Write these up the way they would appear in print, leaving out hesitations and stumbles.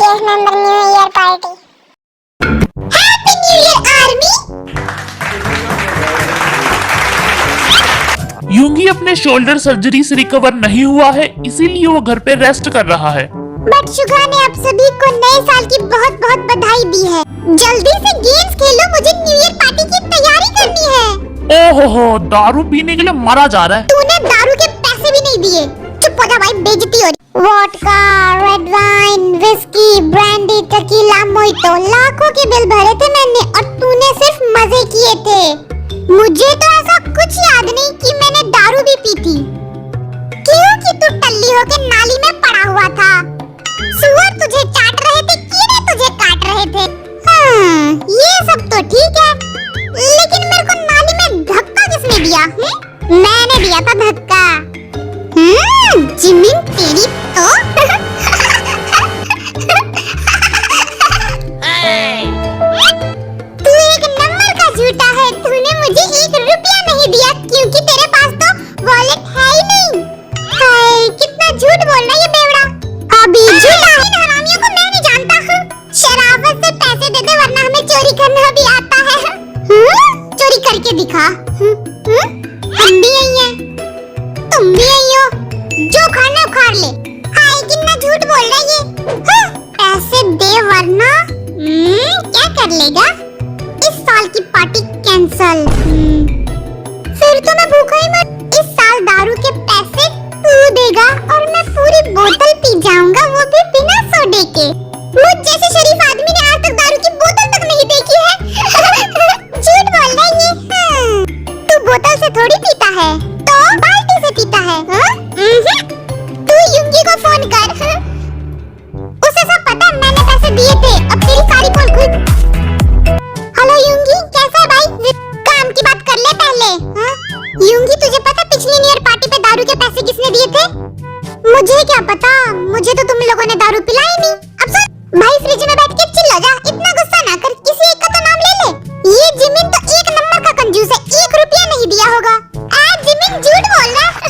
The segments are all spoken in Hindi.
20th member New Year party. Happy New Year Army! यूंगी अपने शोल्डर सर्जरी से रिकवर नहीं हुआ है, इसीलिए वो घर पे रेस्ट कर रहा है। बट शुगा ने आप सभी को नए साल की बहुत बहुत बधाई दी है। जल्दी से गेम्स खेलो, मुझे न्यू ईयर पार्टी की तैयारी करनी है। ओहो, दारू पीने के लिए मरा जा रहा है। तूने दारू के पैसे भी नहीं दिए। चुप हो जा भाई, बेइज्जती हो रही। Vodka, red wine, whisky, brandy, tequila, mojito, लाखों के बिल भरे थे मैंने और तूने सिर्फ मजे किए थे। मुझे तो ऐसा कुछ याद नहीं कि मैंने दारू भी पी थी। क्योंकि तू टल्ली होके नाली में पड़ा हुआ था। सुअर तुझे चाट रहे थे, कीड़े तुझे काट रहे थे। ये सब तो ठीक है, लेकिन मेरे को नाली में धक्का किसने दिया? मैंने दिया था धक्का। जिमिन तेरी तो तू एक नंबर का झूठा है। तूने मुझे 1 रुपया नहीं दिया क्योंकि तेरे पास तो वॉलेट है ही नहीं। हाय, कितना झूठ बोल रहा है ये बेवड़ा। अभी झूठा इन हरामियों को मैं नहीं जानता। शराफत से पैसे दे दे वरना हमें चोरी करना भी आता है। चोरी करके दिखा। हम भी यही हैं, तुम भी यही हो। जो खाना खार ले। हाय, कितना झूठ बोल रहा है ये। पैसे दे वरना क्या कर लेगा? इस साल की पार्टी कैंसल। फिर तो मैं भूखा ही मर। इस साल दारू के पैसे तू देगा और मैं पूरी बोतल पी जाऊंगा, वो भी बिना सोडे के। मुझ जैसे शरीफ आदमी ने आज तक दारू की बोतल तक नहीं देखी है। झूठ बोल रहा है ये। तू बोतल से थोड़ी पीता है, तो बाल्टी से पीता है। तू यूंगी को फोन कर। उसे सब पता, मैंने पैसे दिए थे। अब तेरी सारी पोल खुद। हेलो यूंगी, कैसा है भाई? काम की बात कर ले पहले। यूंगी, तुझे पता पिछली न्यू ईयर पार्टी पे दारू के पैसे किसने दिए थे? मुझे क्या पता, मुझे तो तुम लोगों ने दारू पिलाई नहीं। अब सुन भाई, फ्रिज में बैठ के चिल्ला जा, इतना गुस्सा ना कर। किसी एक का तो नाम ले ले। ये जिमिन तो 1 नंबर का कंजूस है, 1 रुपया नहीं दिया होगा। जिमिन झूठ बोल रहा है।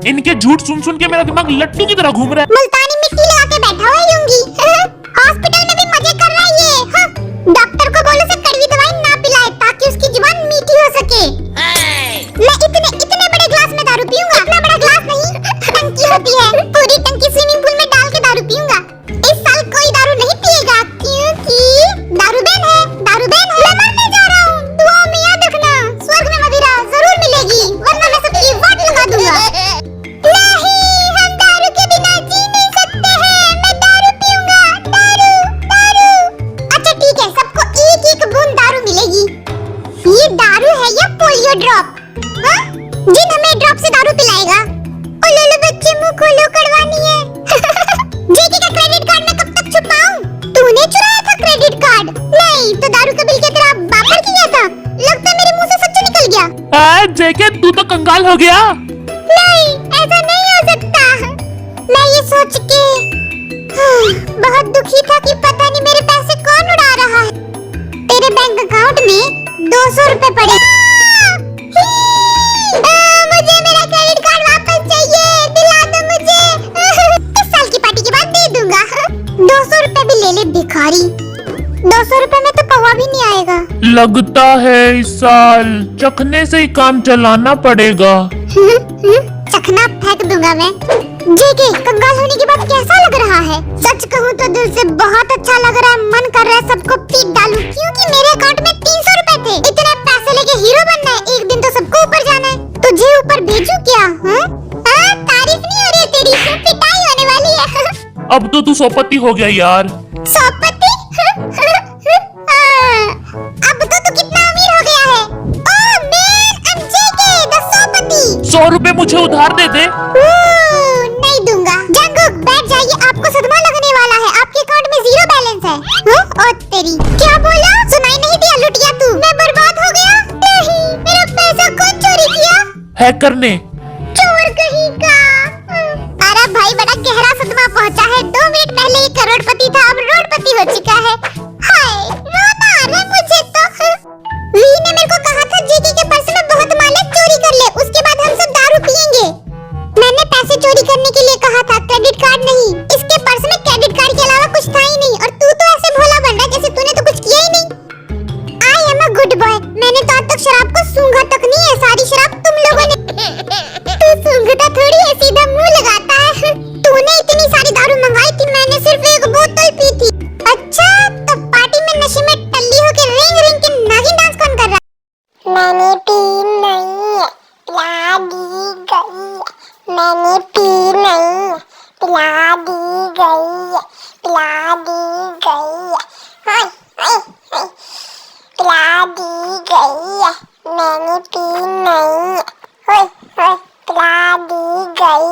इनके झूठ सुन सुन के मेरा दिमाग लट्टू की तरह घूम रहा है। मुल्तानी मिट्टी लगा के बैठा हुआ है यूंगी। हॉस्पिटल में भी मजे कर रहा है ये। डॉक्टर को बोलो से कड़वी दवाई ना पिलाए ताकि उसकी जुबान मीठी हो सके। मैं इतने बड़े ग्लास में दारू पीऊंगा। इतना बड़ा ग्लास नहीं, टंकी होती है, पूरी टंकी स्विमिंग पूल में डाल के दारू पीऊंगा। इस साल कोई दारू नहीं पिएगा क्योंकि दारू बैन है। दारू बैन है। मैं मरने जा रहा हूँ, दुआओं में याद रखना। स्वर्ग में मदिरा जरूर मिलेगी, वरना मैं सबकी वाट लगा दूंगा। नहीं, हम दारू के बिना जी नहीं सकते हैं। मैं दारू पीऊंगा। दारू। अच्छा ठीक है, सबको 1-1 बूंद दारू मिलेगी। ये दारू है या पोलियो ड्रॉप? जिन हमें ड्रॉप से दारू पिलाएगा। ओ लोलो बच्चे, मुंह खोलो, कड़वानी है। जेके का क्रेडिट कार्ड मैं कब तक छुपाऊं? तूने चुराया था क्रेडिट कार्ड? नहीं तो दारू का बिल क्या तेरा बाप पर किया था? लगता है मेरे मुंह से सच निकल गया। जेके, तू तो कंगाल हो गया। नहीं, ऐसा नहीं हो सकता। मैं ये सोच के बहुत दुखी था कि पता नहीं मेरे पैसे कौन उड़ा रहा है। तेरे बैंक अकाउंट में 200 रुपए पड़े। मुझे मेरा क्रेडिट कार्ड वापस चाहिए, दिला दो मुझे। इस साल की पार्टी के बाद दे दूंगा। 200 रुपए भी ले ले भिखारी। 200 रुपए में तो कौवा भी नहीं आएगा। लगता है इस साल चखने से ही काम चलाना पड़ेगा। चखना फेंक दूंगा मैं। जेके, कंगाल होने के बाद कैसा लग रहा है? सच कहूँ तो दिल से बहुत अच्छा लग रहा है। मन कर रहा है सबको पीट डालूं क्योंकि मेरे अकाउंट में 300 रुपए थे। इतने पैसे लेके हीरो बनना है, एक दिन तो सबको ऊपर जाना है। तुझे ऊपर भेजूं क्या? तारीफ नहीं हो रही है तेरी, पिटाई होने वाली है। अब तो तू सोपति हो गया यार। सोपति? अब तो तू कितना अमीर हो गया है। Oh man, JK the सोपति। 100 रुपए मुझे उधार दे दे। नहीं दूंगा। जंगुक बैठ जाइए, आपको सदमा लगने वाला है। आपके अकाउंट में 0 बैलेंस है। ओ तेरी, क्या बोला? सुनाई नहीं दिया? लुटिया तू। मैं बर्बाद हो गया? नहीं, मेरा पैसा कौन चोरी किया? हैकर ने। चोर कहीं का। अरे भाई, बड़ा गहरा सदमा पहुंचा है। 2 मिनट पहले ये करोड़पति था, अब रोडपति हो चुका है। हाय, रोना आ रहा है मुझे तो। वी ने मेरे को कहा था जेके के पर्स में बहुत माल है, चोरी कर ले, उसके बाद हम सब दारू पियेंगे। मैंने पैसे चोरी करने के लिए कहा था, क्रेडिट कार्ड नहीं। इसके पर्स में क्रेडिट दी गई, पिला दी गई, हाय हाय हाय, पिला दी गई, मैंने पी नहीं, हाय हाय, पिला दी गई,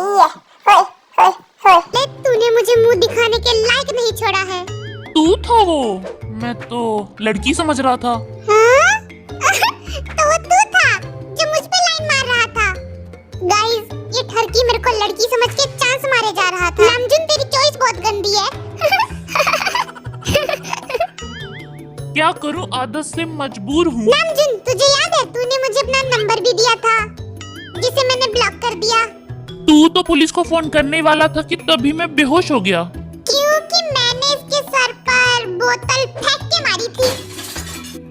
हाय हाय हाय। तूने मुझे मुंह दिखाने के लायक नहीं छोड़ा है। तू था वो? मैं तो लड़की समझ रहा था। हाँ? तो वो तू था जो मुझ पे लाइन मार रहा था। गाइस, ये ठरकी मेरे को लड़की समझ के चांस मारे जा रहा था। नामजुन, तेरी चॉइस बहुत गंदी है। क्या करूं, आदत से मजबूर हूँ। नामजुन, तुझे याद है तूने मुझे अपना नंबर भी दिया था, जिसे मैंने ब्लॉक कर दिया। तू तो पुलिस को फोन करने वाला था कि तभी मैं बेहोश हो गया। क्योंकि मैंने इसके सर पर बोतल फेंक के मारी थी।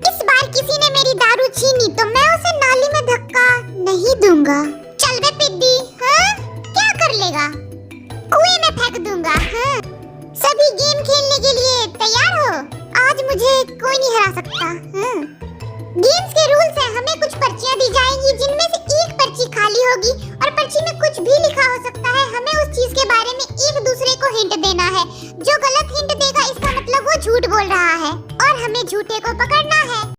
इस बार किसी ने मेरी दारू छीनी तो मैं उसे नाली में धक्का नहीं दूंगा। चल बे पिड्डी, हाँ? क्या कर लेगा? कुएं में फेंक दूंगा, हाँ? सभी गेम खेलने के लिए तैयार हो? आज मुझे कोई नहीं हरा सकता, हाँ? गेम्स के रूल्स हैं, हमें कुछ